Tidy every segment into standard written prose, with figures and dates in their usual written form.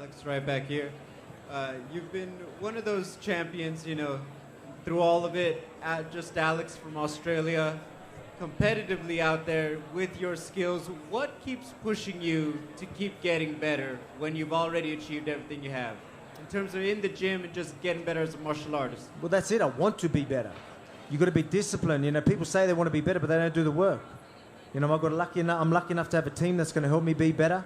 Alex, right back here. You've been one of those champions, through all of it. Just Alex from Australia, competitively out there with your skills. What keeps pushing you to keep getting better when you've already achieved everything you have? In terms of in the gym and just getting better as a martial artist. Well, that's it. I want to be better. You got to be disciplined. People say they want to be better, but they don't do the work. I'm lucky enough to have a team that's going to help me be better.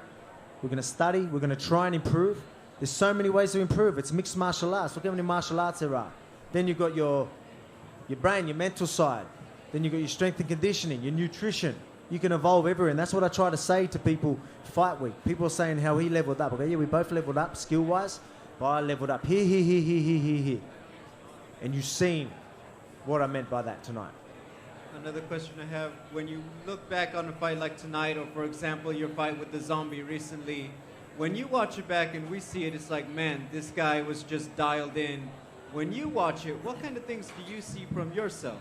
We're going to study. We're going to try and improve. There's so many ways to improve. It's mixed martial arts. Look how many martial arts there are. Then you've got your brain, your mental side. Then you've got your strength and conditioning, your nutrition. You can evolve everywhere. And that's what I try to say to people fight week. People are saying how he leveled up. Okay, yeah, we both leveled up skill-wise, but I leveled up here. And you've seen what I meant by that tonight. Another question I have, when you look back on a fight like tonight, or for example, your fight with the Zombie recently, when you watch it back and we see it, it's like, man, this guy was just dialed in. When you watch it, what kind of things do you see from yourself?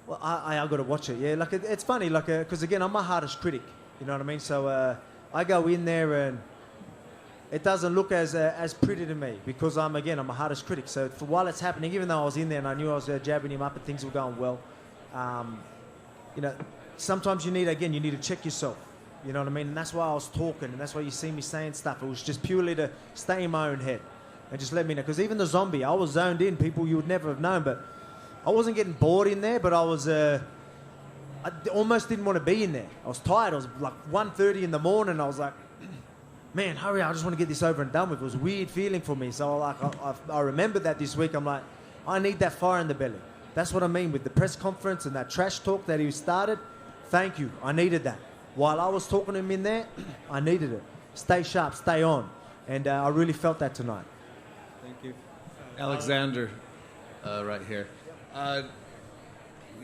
Well, I got to watch it, yeah. It's funny, because again, I'm my hardest critic, you know what I mean? So I go in there and it doesn't look as pretty to me because I'm a hardest critic. So for while it's happening, even though I was in there and I knew I was jabbing him up and things were going well, sometimes you need to check yourself. You know what I mean? And that's why I was talking, and that's why you see me saying stuff. It was just purely to stay in my own head and just let me know. Because even the Zombie, I was zoned in, people you would never have known, but I wasn't getting bored in there, but I was, I almost didn't want to be in there. I was tired. It was like 1:30 in the morning. I was like, man, hurry up, I just want to get this over and done with. It was a weird feeling for me. So I remembered that this week. I'm like, I need that fire in the belly. That's what I mean with the press conference and that trash talk that he started. Thank you. I needed that. While I was talking to him in there, I needed it. Stay sharp, stay on. And I really felt that tonight. Thank you. Alexander, right here.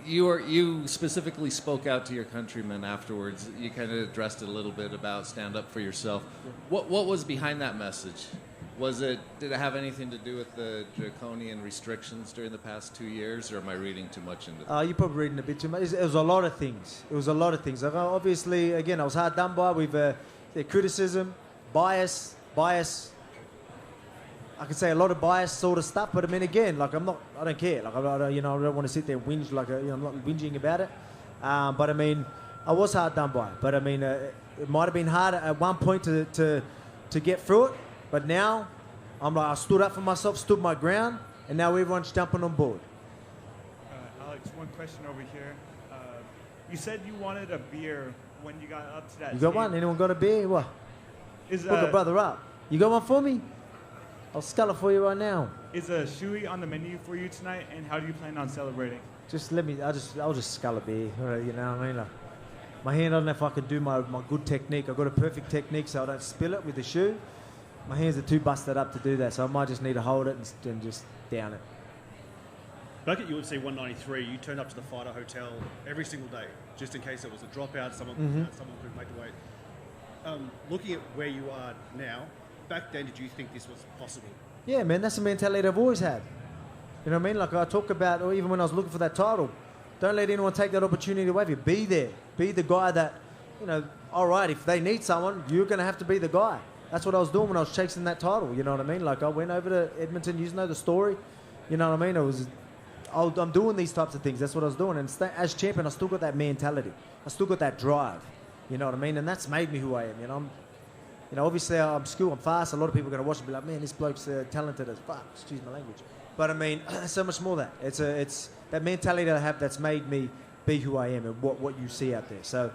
You specifically spoke out to your countrymen afterwards. You kind of addressed it a little bit about stand up for yourself. What was behind that message? Did it have anything to do with the draconian restrictions during the past 2 years, or am I reading too much into that? You're probably reading a bit too much. It was a lot of things. Obviously, again, I was hard done by with the criticism, bias. I could say a lot of bias sort of stuff, but I mean, again, I don't care. I don't want to sit there and whinge I'm not whinging about it. But I mean, I was hard done by. But I mean, it might have been hard at one point to get through it. But now, I stood up for myself, stood my ground, and now everyone's jumping on board. Alex, one question over here. You said you wanted a beer when you got up to that. You got team. one? Anyone got a beer? What? Hook a brother up. You got one for me? I'll scull it for you right now. Is a shui on the menu for you tonight, and how do you plan on celebrating? Just let me. I'll just scull a beer. You know what I mean? My hand. I don't know if I can do my good technique. I've got a perfect technique, so I don't spill it with the shoe. My hands are too busted up to do that, so I might just need to hold it and just down it. Back at UFC 193, you turned up to the fighter hotel every single day, just in case there was a dropout, someone couldn't make the weight. Looking at where you are now, back then, did you think this was possible? Yeah, man, that's the mentality I've always had. You know what I mean? Like I talk about, or even when I was looking for that title, don't let anyone take that opportunity away from you. Be there. Be the guy that, all right, if they need someone, you're going to have to be the guy. That's what I was doing when I was chasing that title, you know what I mean? Like I went over to Edmonton, you know the story, you know what I mean? I'm doing these types of things, that's what I was doing. And as champion, I still got that mentality. I still got that drive, you know what I mean? And that's made me who I am, obviously I'm skilled, I'm fast. A lot of people are going to watch and be like, man, this bloke's talented as fuck, excuse my language. But I mean, so much more than that. It's that mentality that I have that's made me be who I am and what you see out there. So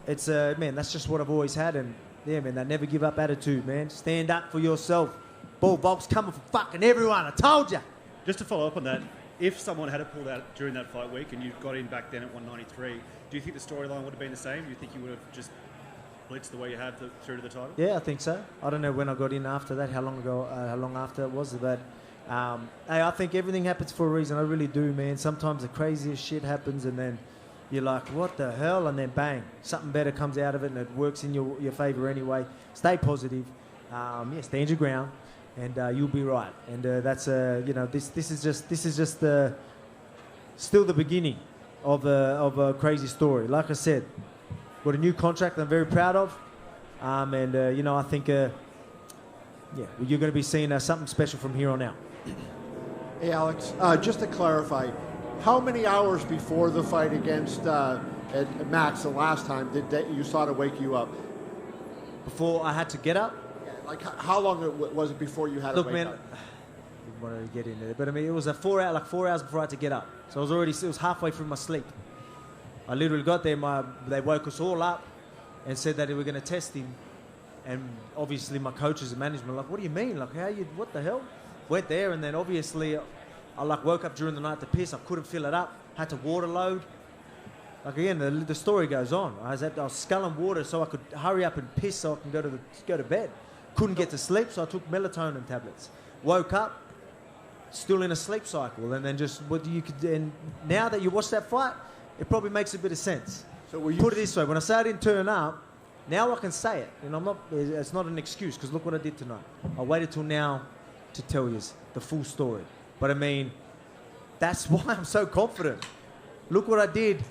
it's, man, that's just what I've always had. And yeah, man, that never give up attitude, man. Stand up for yourself. Volk's coming for fucking everyone, I told you. Just to follow up on that, if someone had pulled out during that fight week and you got in back then at 193, do you think the storyline would have been the same? Do you think you would have just blitzed the way you had through to the title? Yeah, I think so. I don't know when I got in after that, how long after it was, but hey, I think everything happens for a reason. I really do, man. Sometimes the craziest shit happens and then you're like, what the hell? And then bang, something better comes out of it and it works in your favor anyway. Stay positive. Stand your ground and you'll be right. And that's, this is just still the beginning of a crazy story. Like I said, got a new contract I'm very proud of. I think yeah, you're going to be seeing something special from here on out. Hey, Alex, just to clarify, how many hours before the fight against Max the last time did you saw to wake you up? Before I had to get up? Yeah, like how long was it before you had to wake up? I didn't want to get into it, but I mean, it was 4 hours before I had to get up. So it was halfway through my sleep. I literally got there, they woke us all up and said that they were going to test him. And obviously my coaches and management were like, what do you mean? Like, what the hell? Went there, and then obviously I woke up during the night to piss. I couldn't fill it up. Had to water load. Like, again, the story goes on. I was sculling water so I could hurry up and piss so I can go to bed. Couldn't get to sleep, so I took melatonin tablets. Woke up, still in a sleep cycle, and then and now that you watch that fight, it probably makes a bit of sense. So put it this way: when I say I didn't turn up, now I can say it, and it's not an excuse, because look what I did tonight. I waited till now to tell you the full story. But I mean, that's why I'm so confident. Look what I did.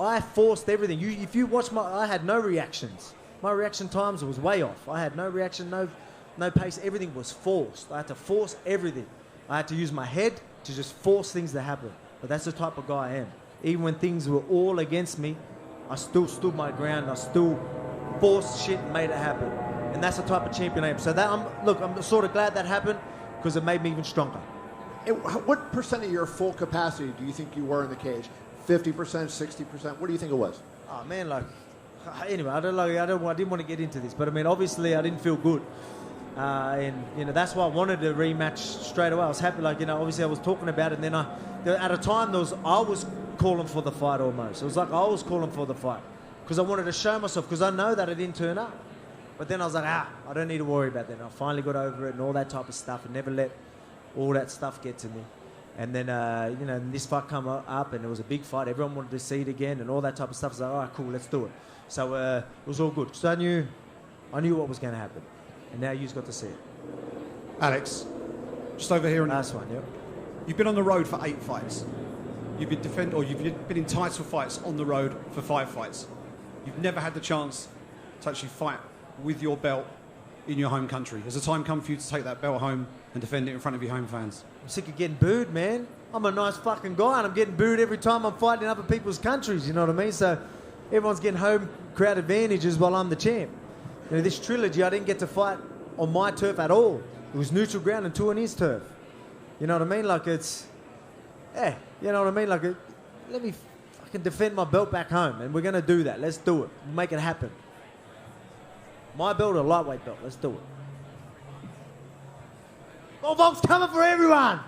I forced everything. If you watch I had no reactions. My reaction times was way off. I had no reaction, no pace. Everything was forced. I had to force everything. I had to use my head to just force things to happen. But that's the type of guy I am. Even when things were all against me, I still stood my ground. I still forced shit and made it happen. And that's the type of champion I am. So I'm sort of glad that happened, because it made me even stronger. What percent of your full capacity do you think you were in the cage? 50%, 60%? What do you think it was? Oh man, anyway, I didn't want to get into this, but I mean, obviously I didn't feel good. And that's why I wanted to rematch straight away. I was happy, obviously I was talking about it, and then at a time I was calling for the fight almost. It was like I was calling for the fight, because I wanted to show myself, because I know that I didn't turn up. But then I was like, I don't need to worry about that. And I finally got over it and all that type of stuff, and never let all that stuff get to me. And then, this fight come up, and it was a big fight. Everyone wanted to see it again, and all that type of stuff. I was like, all right, cool, let's do it. So it was all good. So I knew what was going to happen. And now you've got to see it. Alex, just over here. Last one, yep. You've been on the road for 8 fights. You've been in title fights on the road for 5 fights. You've never had the chance to actually fight with your belt in your home country. Has the time come for you to take that belt home and defend it in front of your home fans? I'm sick of getting booed, man. I'm a nice fucking guy, and I'm getting booed every time I'm fighting in other people's countries, you know what I mean? So everyone's getting home crowd advantages while I'm the champ. This trilogy, I didn't get to fight on my turf at all. It was neutral ground and 2 on his turf. You know what I mean? You know what I mean? Let me fucking defend my belt back home, and we're going to do that. Let's do it. We'll make it happen. My belt or lightweight belt, let's do it. Volk's coming for everyone!